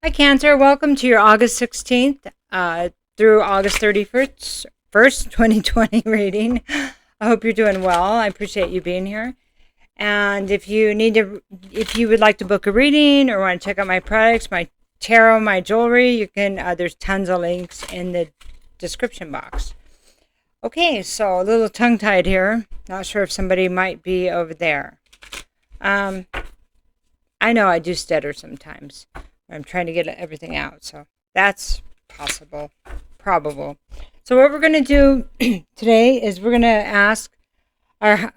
Hi, Cancer. Welcome to your August 16th through August 31st, 2020 reading. I hope you're doing well. I appreciate you being here. And if you would like to book a reading or want to check out my products, my tarot, my jewelry, you can. There's tons of links in the description box. Okay, so a little tongue-tied here. Not sure if somebody might be over there. I know I do stutter sometimes. I'm trying to get everything out, so that's probable. So what we're going to do today is we're going to ask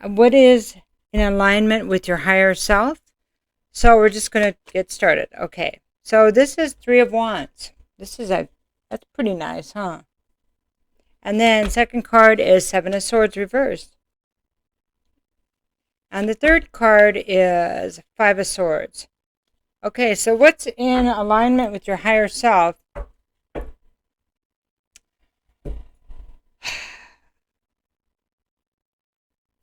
what is in alignment with your higher self. So we're just going to get started. Okay, so this is Three of Wands. That's pretty nice, huh? And then second card is Seven of Swords reversed. And the third card is Five of Swords. Okay, so what's in alignment with your higher self?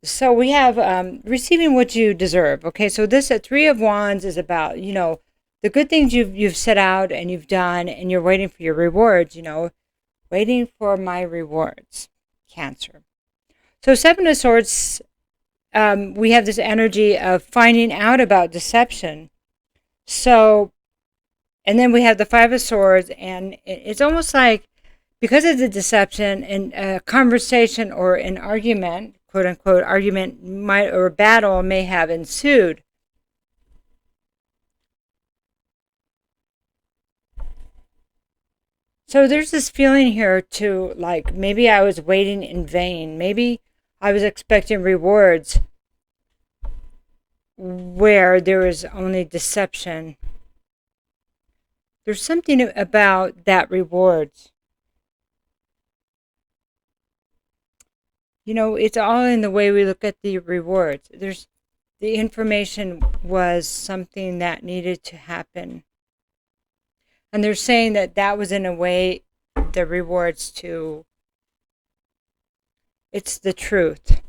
So we have receiving what you deserve. Okay, so this Three of Wands is about, the good things you've set out and you've done, and you're waiting for your rewards, waiting for my rewards, Cancer. So Seven of Swords, we have this energy of finding out about deception. So, and then we have the Five of Swords, and it's almost like because of the deception and a conversation or an argument, quote unquote, argument or battle may have ensued. So there's this feeling here to like, maybe I was waiting in vain. Maybe I was expecting rewards where there was only deception. There's something about that rewards. It's all in the way we look at the rewards. The information was something that needed to happen. And they're saying that was in a way the rewards to, it's the truth.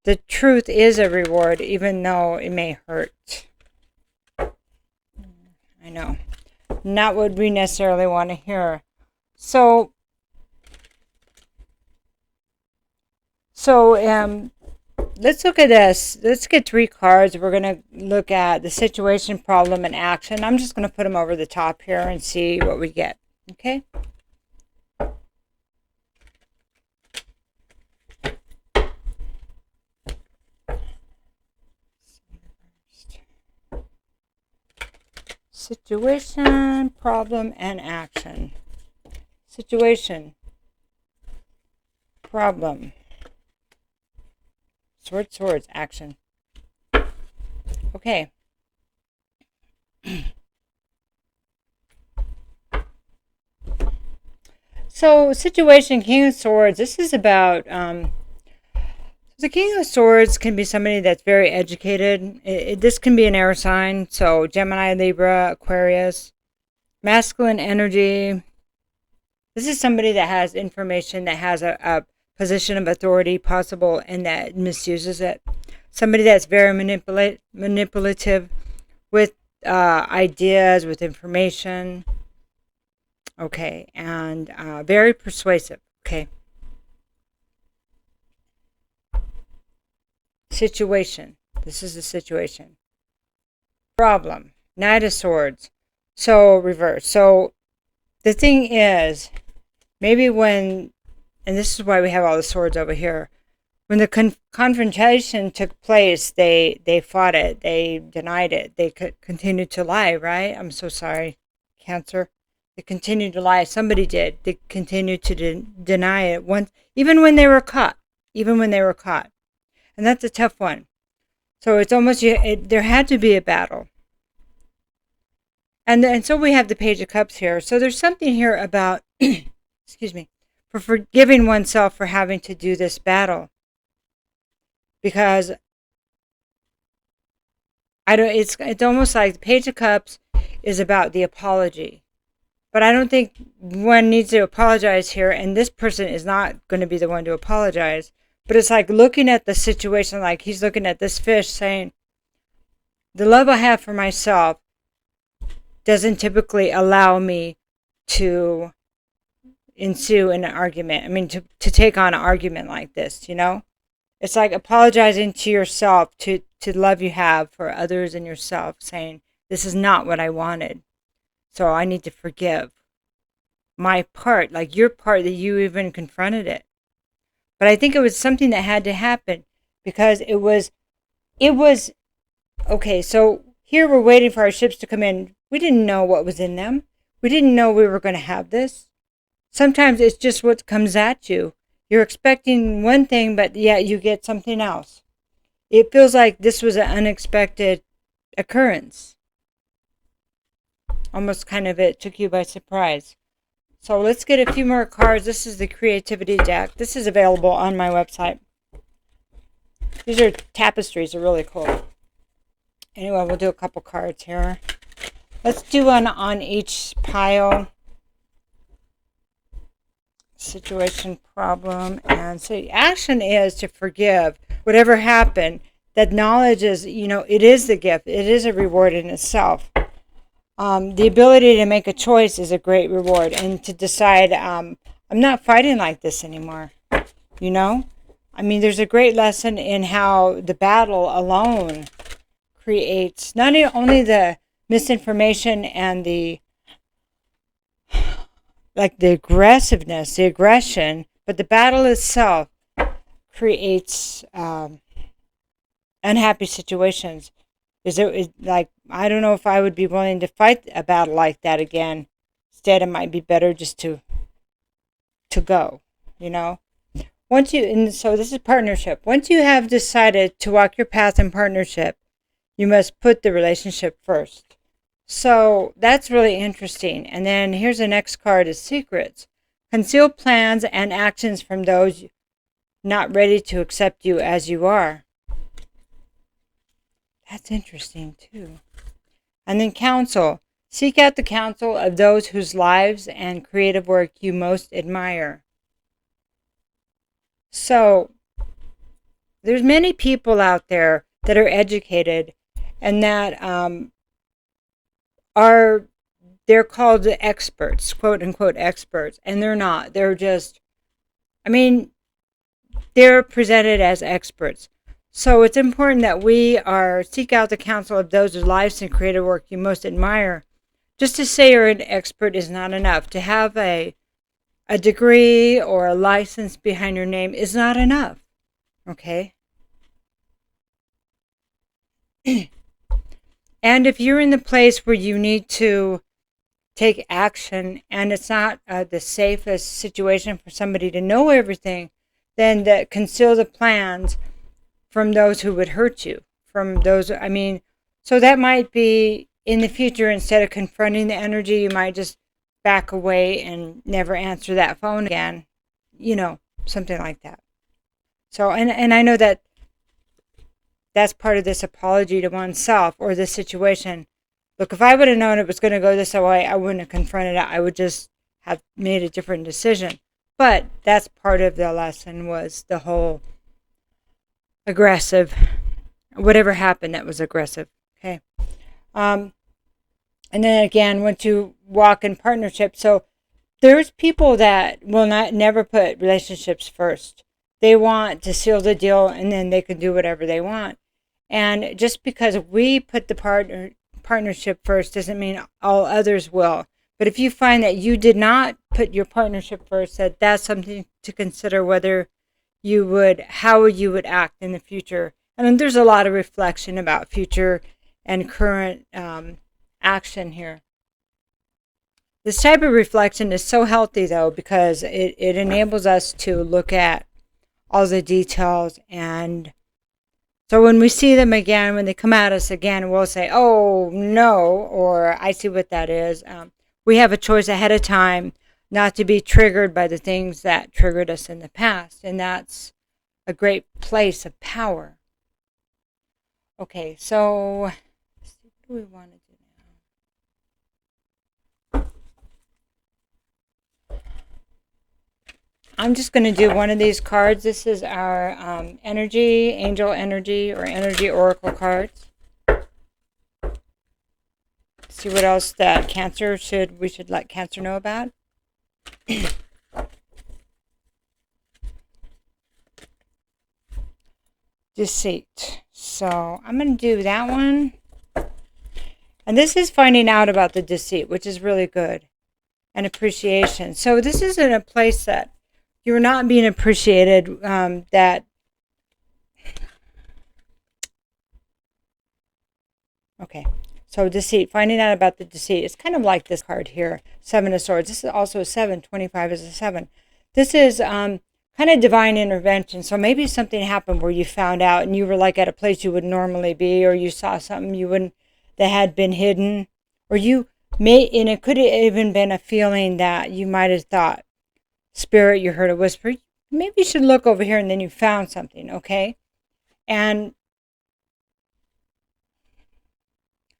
The truth is a reward, even though it may hurt. I know. Not what we necessarily want to hear. So let's look at this. Let's get three cards. We're going to look at the situation, problem, and action. I'm just going to put them over the top here and see what we get. Okay? Situation, problem, and action. Situation, problem, swords, action. Okay. So, situation, King of Swords. This is about the King of Swords can be somebody that's very educated. This can be an air sign, so Gemini, Libra, Aquarius. Masculine energy. This is somebody that has information, that has a position of authority possible, and that misuses it. Somebody that's very manipulative with ideas, with information. Okay, and very persuasive. Okay. Situation. This is the situation. Problem. Knight of Swords. So reverse. So the thing is, maybe when, and this is why we have all the swords over here, when the confrontation took place, they fought it. They denied it. They continued to lie, right? I'm so sorry, Cancer. They continued to lie. Somebody did. They continued to deny it even when they were caught. And that's a tough one. So it's almost, there had to be a battle. And so we have the Page of Cups here. So there's something here about, excuse me, for forgiving oneself for having to do this battle. Because it's almost like the Page of Cups is about the apology. But I don't think one needs to apologize here, and this person is not going to be the one to apologize. But it's like looking at the situation, like he's looking at this fish saying, the love I have for myself doesn't typically allow me to ensue in an argument. I mean, to take on an argument like this, you know? It's like apologizing to yourself, to the love you have for others and yourself, saying, this is not what I wanted. So I need to forgive my part, like your part that you even confronted it. But I think it was something that had to happen because it was, okay, so here we're waiting for our ships to come in. We didn't know what was in them. We didn't know we were going to have this. Sometimes it's just what comes at you. You're expecting one thing, but yet you get something else. It feels like this was an unexpected occurrence. Almost kind of it took you by surprise. So let's get a few more cards. This is the Creativity deck. This is available on my website. These are tapestries. They're really cool. Anyway, we'll do a couple cards here. Let's do one on each pile. Situation, problem, and so action is to forgive whatever happened. That knowledge is, it is the gift. It is a reward in itself. The ability to make a choice is a great reward, and to decide, I'm not fighting like this anymore. I mean, there's a great lesson in how the battle alone creates not only the misinformation and the aggressiveness, the aggression, but the battle itself creates unhappy situations. I don't know if I would be willing to fight a battle like that again. Instead, it might be better just to go, so this is partnership. Once you have decided to walk your path in partnership, you must put the relationship first. So that's really interesting. And then here's the next card is secrets. Conceal plans and actions from those not ready to accept you as you are. That's interesting too. And then counsel. Seek out the counsel of those whose lives and creative work you most admire. So there's many people out there that are educated and that they're called the experts, quote unquote experts, and they're not. They're just, they're presented as experts. So it's important that we seek out the counsel of those whose lives and creative work you most admire. Just to say you're an expert is not enough. To have a degree or a license behind your name is not enough. Okay? And if you're in the place where you need to take action and it's not the safest situation for somebody to know everything, then conceal the plans from those who would hurt you. So that might be in the future, instead of confronting the energy, you might just back away and never answer that phone again. Something like that. So, and I know that that's part of this apology to oneself or this situation. Look, if I would have known it was going to go this way, I wouldn't have confronted it. I would just have made a different decision. But that's part of the lesson, was the whole aggressive, whatever happened that was aggressive. Okay. And then again, once you walk in partnership, so there's people that will never put relationships first. They want to seal the deal and then they can do whatever they want. And just because we put the partnership first doesn't mean all others will. But if you find that you did not put your partnership first, that's something to consider, how you would act in the future. And then there's a lot of reflection about future and current action here. This type of reflection is so healthy, though, because it enables us to look at all the details. And so when we see them again, when they come at us again, we'll say, oh, no, or I see what that is. We have a choice ahead of time not to be triggered by the things that triggered us in the past. And that's a great place of power. Okay, so what do we want to do now? I'm just going to do one of these cards. This is our angel energy or energy oracle cards. see what else that we should let Cancer know about. Deceit. So I'm going to do that one. And this is finding out about the deceit, which is really good. And appreciation. So this is in a place that you're not being appreciated, okay. So deceit, finding out about the deceit. It's kind of like this card here, 7 of Swords. This is also a 7. 25 is a 7. This is kind of divine intervention. So maybe something happened where you found out and you were like at a place you would normally be, or you saw something you wouldn't, that had been hidden, or you may, and it could have even been a feeling that you might have thought, Spirit, you heard a whisper, maybe you should look over here, and then you found something, okay? And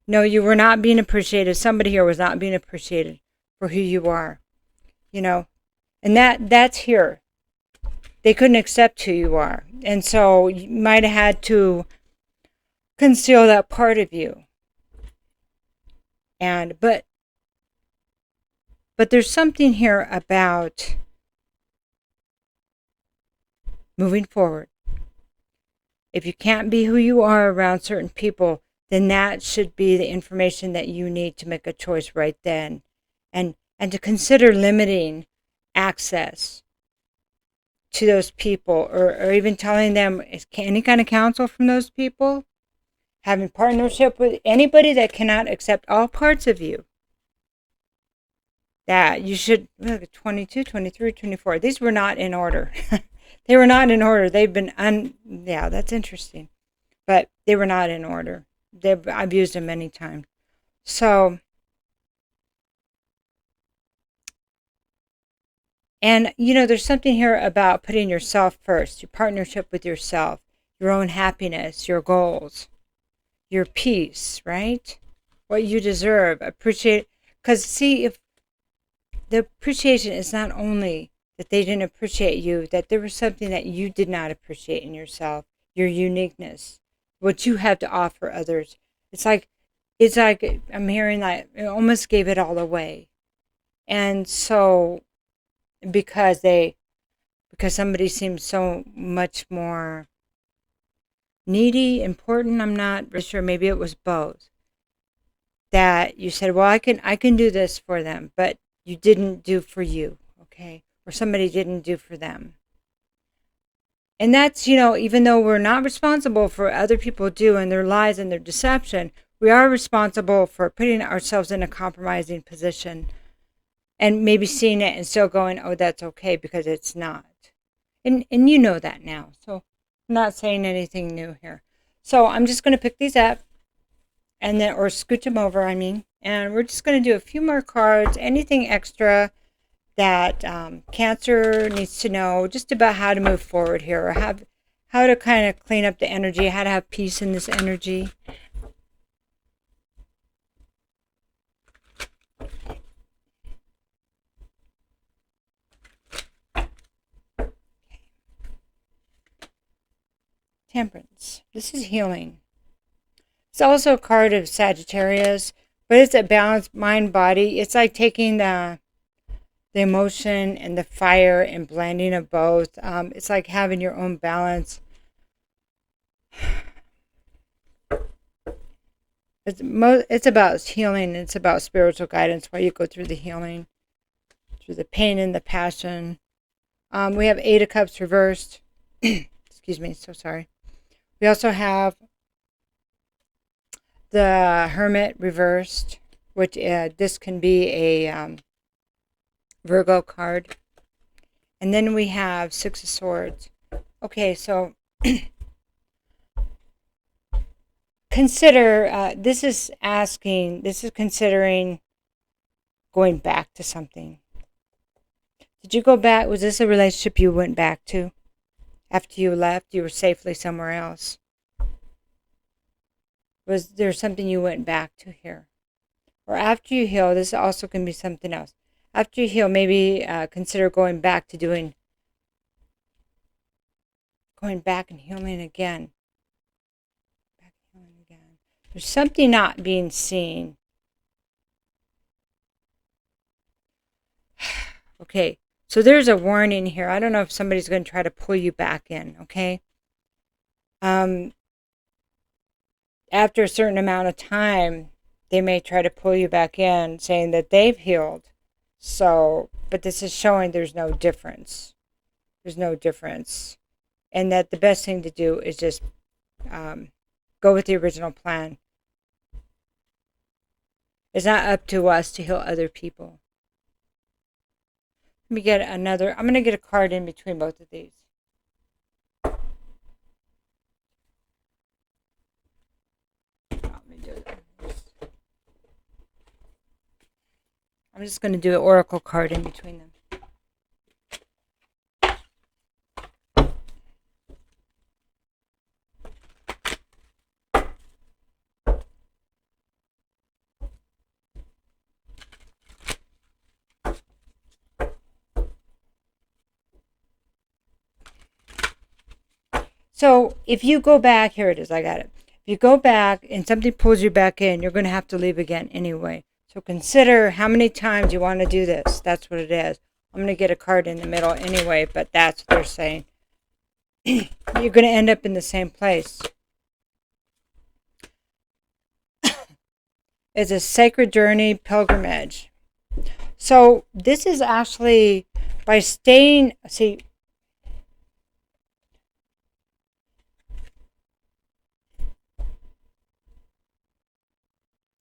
no, you were not being appreciated. Somebody here was not being appreciated for who you are, you know, and that's here. They couldn't accept who you are. And so you might have had to conceal that part of you. And, but there's something here about moving forward. If you can't be who you are around certain people, then that should be the information that you need to make a choice right then. And to consider limiting access to those people, or even telling them any kind of counsel from those people, having partnership with anybody that cannot accept all parts of you. That you should, look at 22, 23, 24. These were not in order. They were not in order. They've been, yeah, that's interesting. But they were not in order. I've used them many times. So, and you know, there's something here about putting yourself first, your partnership with yourself, your own happiness, your goals, your peace, right? What you deserve, appreciate. Because see, if the appreciation is not only that they didn't appreciate you, that there was something that you did not appreciate in yourself, your uniqueness, what you have to offer others. It's like I'm hearing that it almost gave it all away. And so because somebody seems so much more needy, important, I'm not really sure, maybe it was both. That you said, well, I can do this for them, but you didn't do for you, okay? Or somebody didn't do for them. And that's, you know, even though we're not responsible for other people doing their lies and their deception, we are responsible for putting ourselves in a compromising position and maybe seeing it and still going, oh, that's okay, because it's not. And you know that now. So I'm not saying anything new here. So I'm just going to pick these up and then, or scooch them over, and we're just going to do a few more cards, anything extra that Cancer needs to know just about how to move forward here, or how to kind of clean up the energy, how to have peace in this energy. Temperance. This is healing. It's also a card of Sagittarius, but it's a balanced mind body. It's like taking the emotion and the fire and blending of both. It's like having your own balance. It's about healing. It's about spiritual guidance while you go through the healing, through the pain and the passion. We have 8 of Cups reversed. Excuse me, so sorry. We also have the Hermit Reversed, which this can be a Virgo card. And then we have 6 of Swords. Okay, so consider, this is considering going back to something. Did you go back? Was this a relationship you went back to? After you left, you were safely somewhere else. Was there something you went back to here? Or after you heal, this also can be something else. After you heal, maybe consider going back and healing again. There's something not being seen Okay, so there's a warning here. I don't know if somebody's going to try to pull you back in, okay? After a certain amount of time, they may try to pull you back in, saying that they've healed. So, but this is showing there's no difference. There's no difference. And that the best thing to do is just go with the original plan. It's not up to us to heal other people. Let me get another. I'm going to get a card in between both of these. I'm just going to do an oracle card in between them. So if you go back, here it is, I got it. If you go back and something pulls you back in, you're going to have to leave again anyway. So consider how many times you want to do this. That's what it is. I'm going to get a card in the middle anyway, but that's what they're saying. You're going to end up in the same place. It's a sacred journey pilgrimage. So this is actually by staying, see,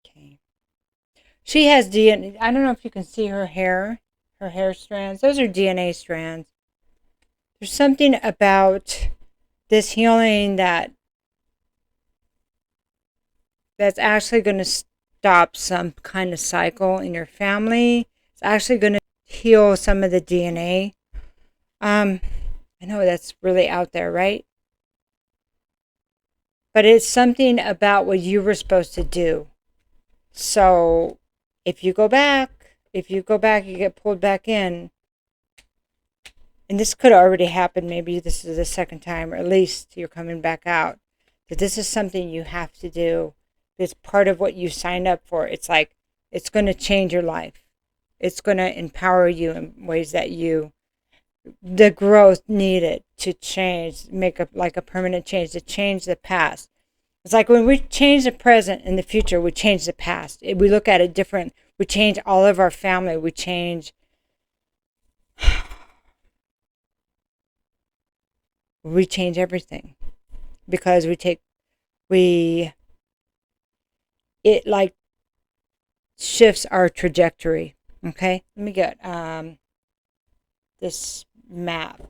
okay. She has DNA. I don't know if you can see her hair strands. Those are DNA strands. There's something about this healing that's actually going to stop some kind of cycle in your family. It's actually going to heal some of the DNA. I know that's really out there, right? But it's something about what you were supposed to do. So if you go back, you get pulled back in. And this could already happen. Maybe this is the second time, or at least you're coming back out. But this is something you have to do. It's part of what you signed up for. It's like, it's going to change your life. It's going to empower you in ways that the growth needed to change, make like a permanent change, to change the past. It's like when we change the present and the future, we change the past. We look at it different. We change all of our family. We change everything, because it like shifts our trajectory. Okay, let me get this map,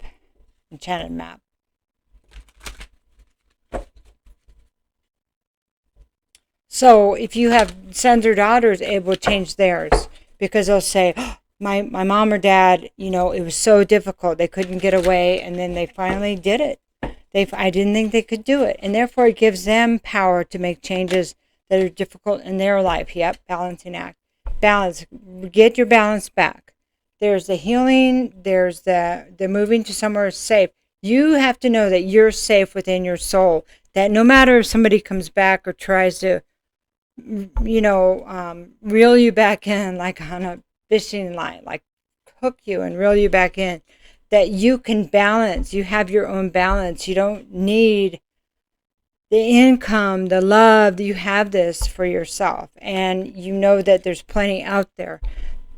enchanted map. So if you have sons or daughters, it will change theirs, because they'll say, oh, my mom or dad, it was so difficult, they couldn't get away, and then they finally did it. I didn't think they could do it, and therefore it gives them power to make changes that are difficult in their life. Yep, balancing act. Balance. Get your balance back. There's the healing. There's the moving to somewhere safe. You have to know that you're safe within your soul. That no matter if somebody comes back or tries to, reel you back in like on a fishing line, like hook you and reel you back in, that you can balance. You have your own balance. You don't need the income, the love. You have this for yourself, and you know that there's plenty out there.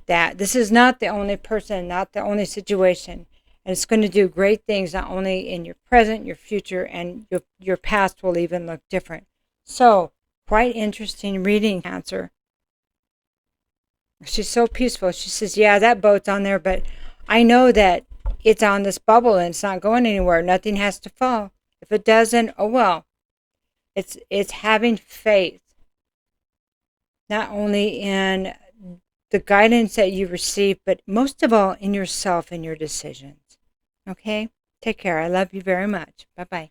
That this is not the only person, not the only situation, and it's going to do great things not only in your present, your future, and your past will even look different. So quite interesting reading, Cancer. She's so peaceful. She says, yeah, that boat's on there, but I know that it's on this bubble and it's not going anywhere. Nothing has to fall. If it doesn't, oh well. It's having faith, not only in the guidance that you receive, but most of all in yourself and your decisions. Okay? Take care. I love you very much. Bye-bye.